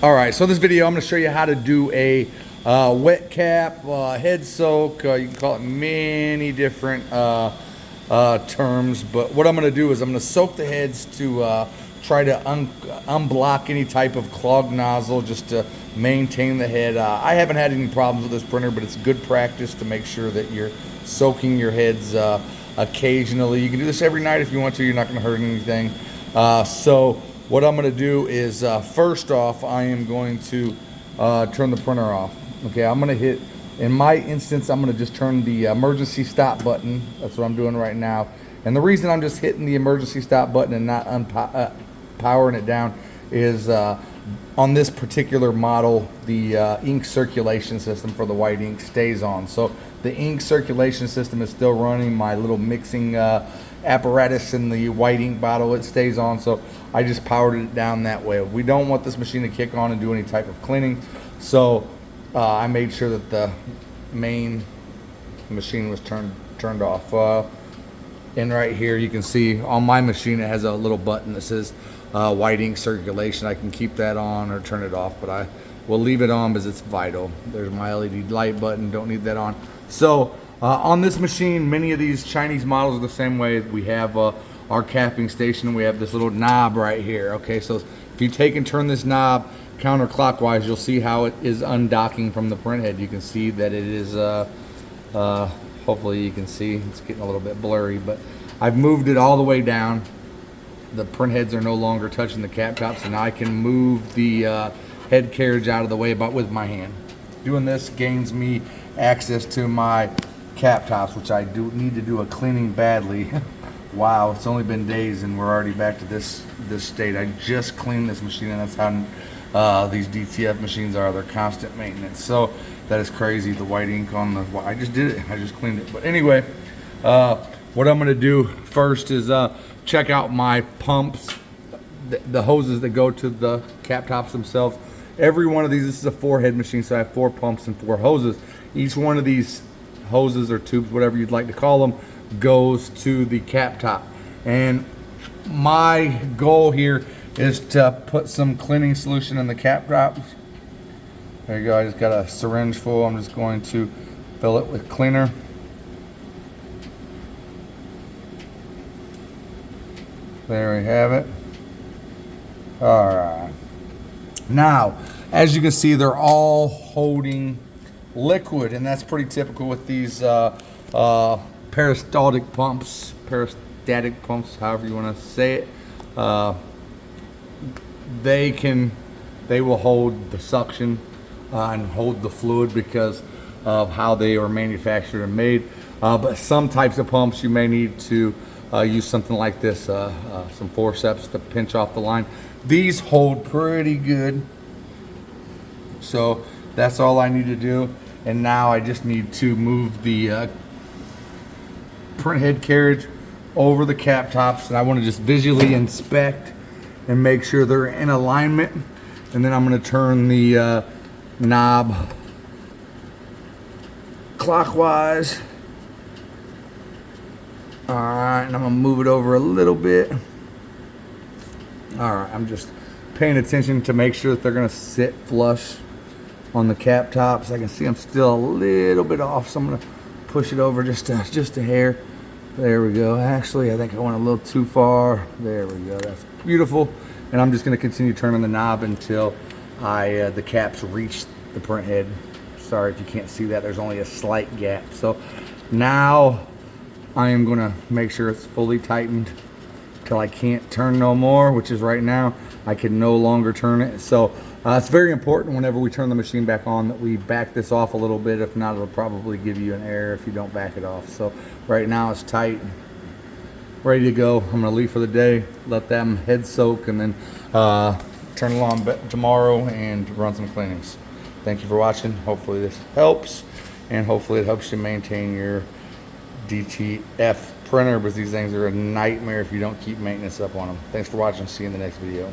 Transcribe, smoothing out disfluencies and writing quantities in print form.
All right, so this video I'm going to show you how to do a wet cap, head soak. You can call it many different terms, but what I'm going to do is I'm going to soak the heads to try to unblock any type of clogged nozzle, just to maintain the head. I haven't had any problems with this printer, but it's good practice to make sure that you're soaking your heads occasionally. You can do this every night if you want to. You're not going to hurt anything. So what I'm going to do is, first off, I am going to turn the printer off. Okay, I'm going to hit, in my instance, I'm going to just turn the emergency stop button. That's what I'm doing right now. And the reason I'm just hitting the emergency stop button and not powering it down is on this particular model, the ink circulation system for the white ink stays on. So the ink circulation system is still running. My little mixing apparatus in the white ink bottle, it stays on, so I just powered it down that way. We don't want this machine to kick on and do any type of cleaning, so I made sure that the main machine was turned off. And right here you can see on my machine it has a little button that says white ink circulation. I can keep that on or turn it off, but I will leave it on because it's vital. There's my LED light button, don't need that on. So on this machine, many of these Chinese models are the same way. We have our capping station. We have this little knob right here. Okay, so if you take and turn this knob counterclockwise, you'll see how it is undocking from the print head. You can see that it is, hopefully you can see, it's getting a little bit blurry, but I've moved it all the way down. The print heads are no longer touching the cap tops, and now I can move the head carriage out of the way with my hand. Doing this gains me access to my cap tops, which I do need to do a cleaning badly. Wow, it's only been days and we're already back to this state. I just cleaned this machine, and that's how these DTF machines are. They're constant maintenance. So that is crazy. The white ink on the, I just did it. I just cleaned it. But anyway, what I'm going to do first is check out my pumps, the hoses that go to the cap tops themselves. Every one of these, this is a 4-head machine, so I have 4 pumps and 4 hoses. Each one of these hoses or tubes, whatever you'd like to call them, goes to the cap top. And my goal here is to put some cleaning solution in the cap top. There you go. I just got a syringe full. I'm just going to fill it with cleaner. There we have it. All right. Now, as you can see, they're all holding liquid, and that's pretty typical with these peristaltic pumps, peristatic pumps, however you want to say it. They will hold the suction and hold the fluid because of how they are manufactured and made. But some types of pumps you may need to use something like this, some forceps to pinch off the line. These hold pretty good, so that's all I need to do. And now I just need to move the print head carriage over the cap tops, and I want to just visually inspect and make sure they're in alignment. And then I'm going to turn the knob clockwise. All right, and I'm going to move it over a little bit. All right, I'm just paying attention to make sure that they're going to sit flush on the cap tops. I can see I'm still a little bit off, so I'm going to push it over just a hair. There we go. Actually, I think I went a little too far. There we go. That's beautiful. And I'm just going to continue turning the knob until the caps reach the print head. Sorry if you can't see that. There's only a slight gap. So now I am going to make sure it's fully tightened till I can't turn no more, which is right now. I can no longer turn it. So it's very important whenever we turn the machine back on that we back this off a little bit. If not, it'll probably give you an error if you don't back it off. So right now it's tight, ready to go. I'm going to leave for the day, let them head soak, and then turn it on tomorrow and run some cleanings. Thank you for watching. Hopefully this helps, and hopefully it helps you maintain your DTF printer, because these things are a nightmare if you don't keep maintenance up on them. Thanks for watching. See you in the next video.